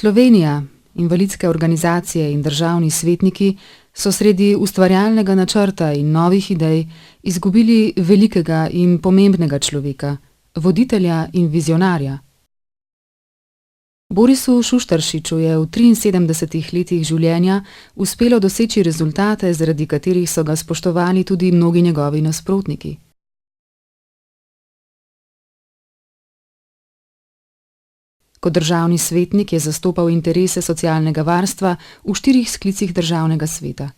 Slovenija, invalidske organizacije in državni svetniki so sredi ustvarjalnega načrta in novih idej izgubili velikega in pomembnega človeka, voditelja in vizionarja. Borisu Šuštaršiču je v 73 letih življenja uspelo doseči rezultate, zaradi katerih so ga spoštovali tudi mnogi njegovi nasprotniki. Kot državni svetnik je zastopal interese socialnega varstva v 4 sklicih državnega sveta.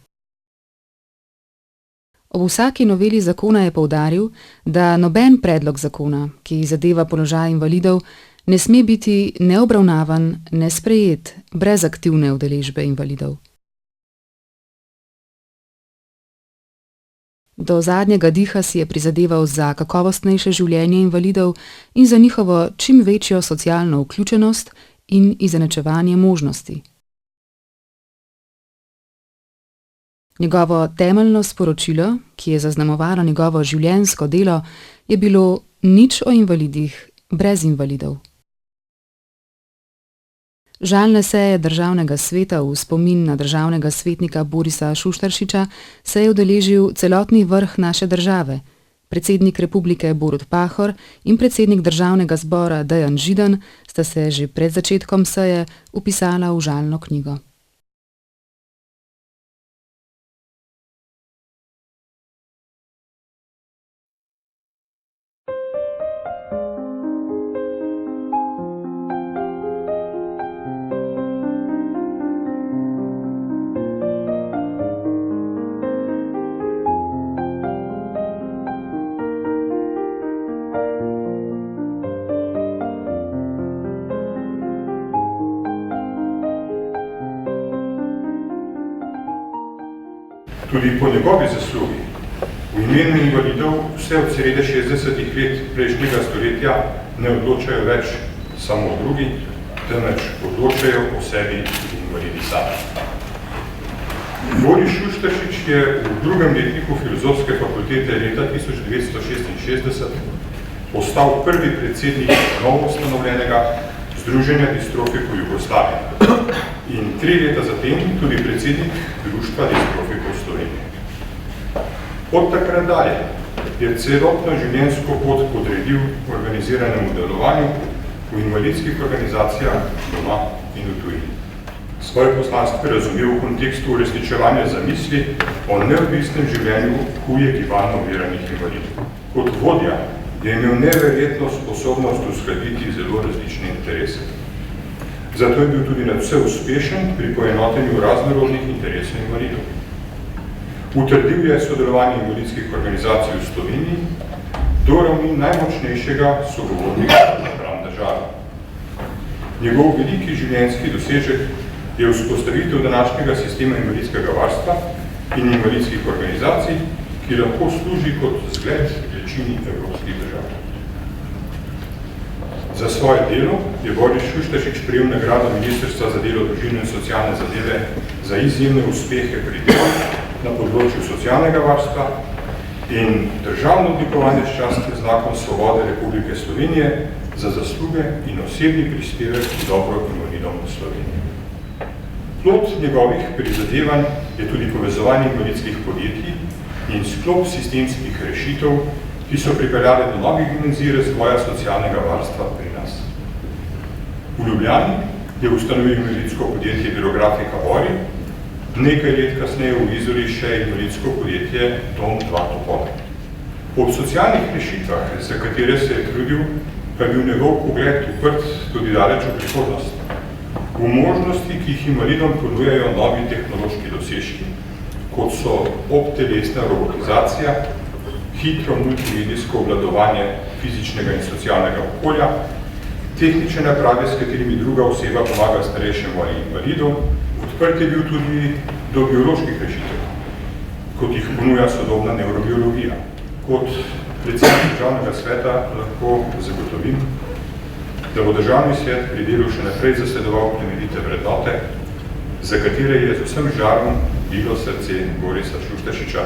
Ob vsaki noveli zakona je poudaril, da noben predlog zakona, ki zadeva položaj invalidov, ne sme biti neobravnavan, nesprejet, brez aktivne udeležbe invalidov. Do zadnjega diha si je prizadeval za kakovostnejše življenje invalidov in za njihovo čim večjo socialno vključenost in izenačevanje možnosti. Njegovo temeljno sporočilo, ki je zaznamovalo njegovo življenjsko delo, je bilo nič o invalidih brez invalidov. Žalne seje državnega sveta v spomin na državnega svetnika Borisa Šuštaršiča se je udeležil celotni vrh naše države, predsednik republike Borut Pahor in predsednik državnega zbora Dejan Židan sta se že pred začetkom seje vpisala v žalno knjigo. Tudi po njegovi zaslugi v imenu invalidov vse od srede 60 let prejšnjega stoletja ne odločajo več samo o drugi, temveč odločajo o sebi tudi invalidi sami. Boris Šuštaršič je v drugem letniku Filozofske fakultete leta 1966 postal prvi predsednik novo ustanovljenega Združenja distrofikov Jugoslavije in 3 leta zatem tudi predsednik Društva distrofikov Slovenije. Od takrat dalje je celotno življenjsko pot podredil organiziranemu delovanju v invalidskih organizacijah doma in v tujini. Svoje poslanstvo je razumel v kontekstu uresničevanja zamisli o neodvisnem življenju huje gibalno oviranih invalidov. Kot vodja je imel neverjetno sposobnost uskladiti zelo različne interese. Zato je bil tudi nadvse uspešen pri poenotenju raznorodnih interesov invalidov. Utrdil je sodelovanje invalidskih organizacij v Sloveniji do ravni najmočnejšega sogovornika napram države. Njegov veliki življenjski dosežek je vzpostavitev današnjega sistema invalidskega varstva in invalidskih organizacij, ki lahko služi kot zgled večini evropskih držav. Za svoje delo je Boris Šuštaršič prejel nagrado Ministrstva za delo, družino in socialne zadeve za izjemne uspehe pri delu na področju socialnega varstva in državno odlikovanje s častnim znakom Svobode Republike Slovenije za zasluge in osebni prispevek k dobro invalidom v Sloveniji. Plod njegovih prizadevanj je tudi povezovanje invalidskih podjetij in sklop sistemskih rešitev, ki so pripeljali do novih dimenzij razvoja socialnega varstva pri nas. V Ljubljani je ustanovil invalidsko podjetje Birografika Bori, nekaj let kasneje v Izoli še invalidsko podjetje Dom 2 Topole. Ob socialnih rešitvah, za katere se je trudil, pa je bil njegov pogled uprt tudi daleč v prihodnost. V možnosti, ki jih invalidom ponujajo novi tehnološki dosežki, kot so obtelesna robotizacija, hitro multimedijsko obvladovanje fizičnega in socialnega okolja, tehnične naprave, s katerimi druga oseba pomaga starejšemu ali invalidu, odprt je bil tudi do bioloških rešitev, kot jih ponuja sodobna nevrobiologija. Kot predsednik državnega sveta lahko zagotovim, da bo državni svet pri delu še naprej zasledoval plemenite vrednote, za katere je z vsem žarom bilo srce Borisa Šuštaršiča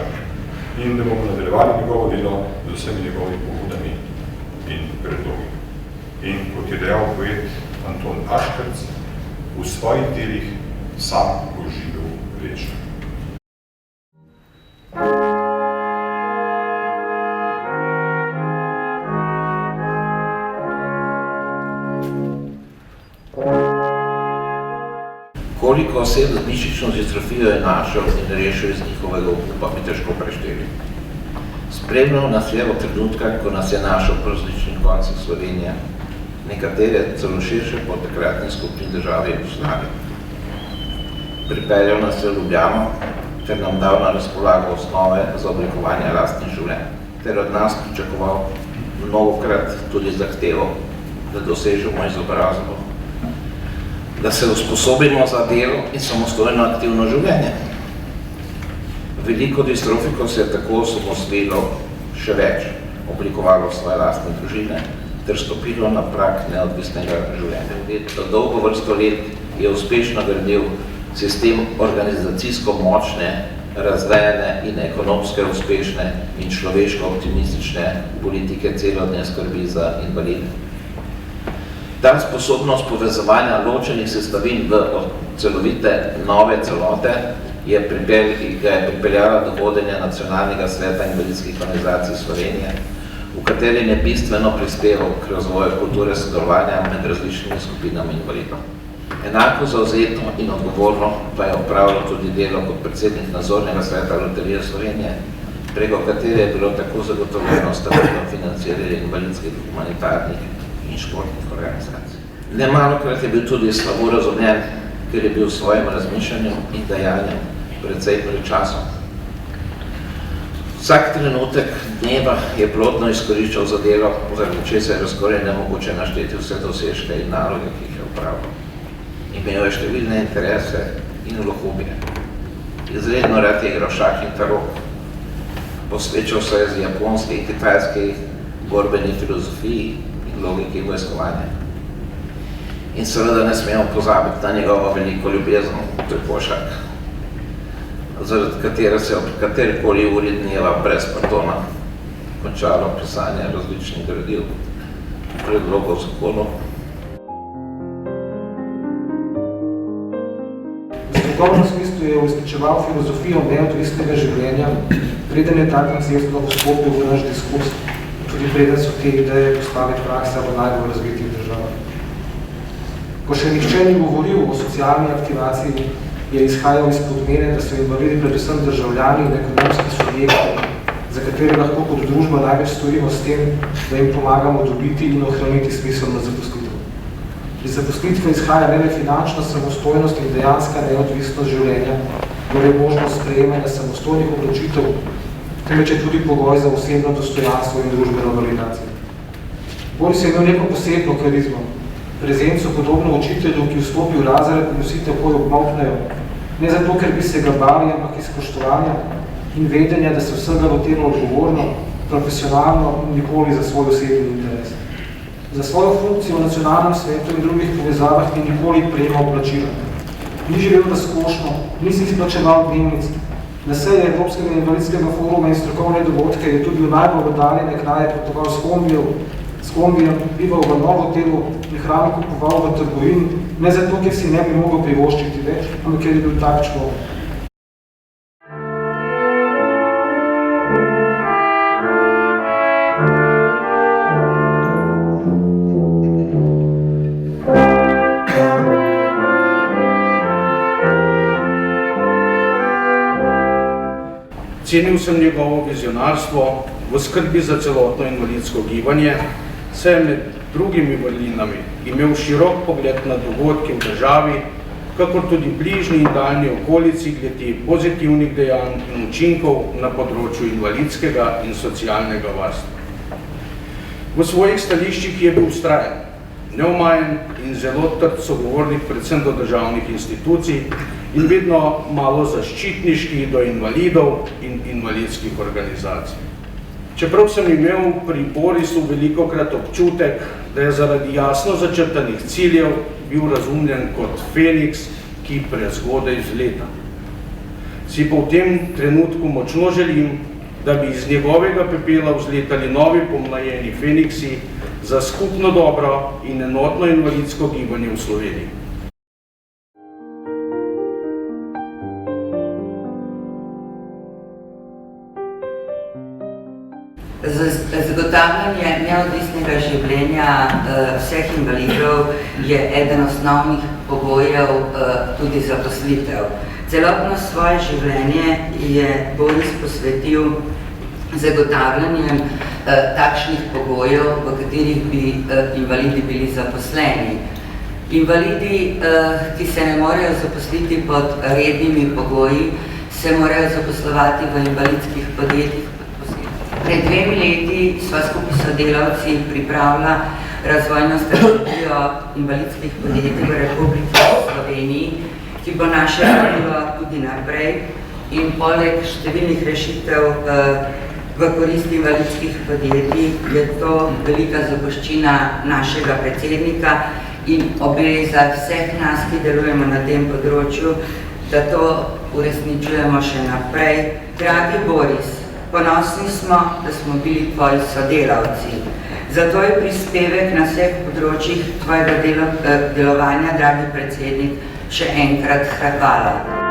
in da bomo nadaljevali njegovo delo z vsemi njegovimi pobudami in predlogi. In kot je dejal poet Anton Aškerc, v svojih delih sam oživel večno. Koliko oseb z mišično distrofijo je našel in rešil iz njihovega okupa, bi težko prešteli. Spremljal nas je od trenutka, ko nas je našel po različnih koncih Slovenije, nekatere celo širše po takratni skupni državi Jugoslavije. Pripeljal nas je v Ljubljano ter nam dal na razpolago osnove za oblikovanje lastnih življenj, ter od nas pričakoval mnogokrat tudi zahtevo, da dosežemo izobrazbo, da se usposobimo za delo in samostojno aktivno življenje. Veliko distrofikov se je tako osamosvojilo, še več, oblikovalo svoje lastne družine ter stopilo na prag neodvisnega življenja. Dolgo vrsto let je uspešno gradil sistem organizacijsko močne, razvejene in ekonomske uspešne in človeško optimistične politike celodne skrbi za invalide. Ta sposobnost povezovanja ločenih sestavin v celovite nove celote ga je pripeljala do vodenja Nacionalnega sveta invalidskih organizacij Slovenije, v katerem je bistveno prispeval k razvoju kulture sodelovanja med različnimi skupinami invalidov. Enako zavzeto in odgovorno pa je opravljal tudi delo kot predsednik nadzornega sveta Loterije Slovenije, preko katere je bilo tako zagotovljeno stabilno financiranje invalidskih, humanitarnih in športnih organizacij. Nemalokrat je bil tudi slabo razumljen, ker je bil v svojem razmišljanju in dejanjem precej pred časom. Vsak trenutek dneva je plodno izkoriščal za delo, zaradi česar je skoraj nemogoče našteti vse dosežke in naloge, ki jih je opravljal. Imel je številne interese in hobije. Izredno rad je igral šah in tarot. Posvečal se je z japonski in kitajski borbeni filozofiji in logiki vojskovanja. In seveda ne smemo pozabiti na njegovo veliko ljubezen, to je košark, zaradi katere se ob katerikoli uri dneva brez pardona končalo pisanje različnih gradiv, predlogov zakonov. V strokovnem smislu je uresničeval filozofijo neodvisnega življenja, preden je tak koncept vstopil v naš diskurs, tudi preden so te ideje postale praksa v najbolj razvitih državah. Ko še nihče ni govoril o socialni aktivaciji, je izhajal iz podmene, da so invalidi predvsem državljani in ekonomski subjekti, za katere lahko kot družba največ storimo s tem, da jim pomagamo dobiti in ohraniti smiselno zaposlitev. Iz zaposlitve izhaja ne le finančna samostojnost in dejanska neodvisnost življenja, torej možnost sprejemanja samostojnih odločitev, temveč je tudi pogoj za osebno dostojanstvo in družbeno validacijo. Boris je imel neko posebno karizmo, prezenco podobno učitelju, ki vstopi v razred in vsi takoj obmolknejo, ne zato, ker bi se ga bali, ampak iz spoštovanja in vedenja, da se vsega lotimo odgovorno, profesionalno in nikoli za svoj osebni interes. Za svojo funkcijo v nacionalnem svetu in drugih povezavah ni nikoli prejemal plačila. Ni živel razkošno, ni si izplačeval dnevnic. Na seje Evropskega invalidskega foruma in strokovne dogodke je tudi v najbolj oddaljene kraje potoval s kombijem, bival v novo hotelu in hrano kupoval v trgovini, ne zato, ker si ne bi mogel privoščiti več, ampak ker je bil tak človek. Cenil sem njegovo vizionarstvo v skrbi za celotno invalidsko gibanje, saj je med drugimi vrlinami imel širok pogled na dogodke v državi, kakor tudi bližnji in daljni okolici glede pozitivnih dejanj in učinkov na področju invalidskega in socialnega varstva. V svojih stališčih je bil vztrajen, neomajen in zelo trd sogovornik predvsem do državnih institucij in vedno malo zaščitniški do invalidov in invalidskih organizacij. Čeprav sem imel pri Borisu velikokrat občutek, da je zaradi jasno začrtanih ciljev bil razumljen kot Feniks, ki prezgodaj vzleta. Si pa v tem trenutku močno želim, da bi iz njegovega pepela vzletali novi pomlajeni Feniksi za skupno dobro in enotno invalidsko gibanje v Sloveniji. Zagotavljanje neodvisnega življenja vseh invalidov je eden osnovnih pogojev tudi zaposlitev. Celotno svoje življenje je Boris posvetil zagotavljanjem takšnih pogojev, v katerih bi invalidi bili zaposleni. Invalidi, ki se ne morejo zaposliti pod rednimi pogoji, se morajo zaposlovati v invalidskih podjetjih. Pred 2 leti sva skupaj s sodelavci pripravila razvojno strategijo invalidskih podjetij v Republiki Sloveniji, ki bo naše vodilo tudi naprej in poleg številnih rešitev v korist invalidskih podjetij je to velika zapuščina našega predsednika in obveza vseh nas, ki delujemo na tem področju, da to uresničujemo še naprej. Dragi Boris, ponosni smo, da smo bili tvoji sodelavci. Za tvoj prispevek na vseh področjih tvojega delovanja, dragi predsednik, še enkrat hvala.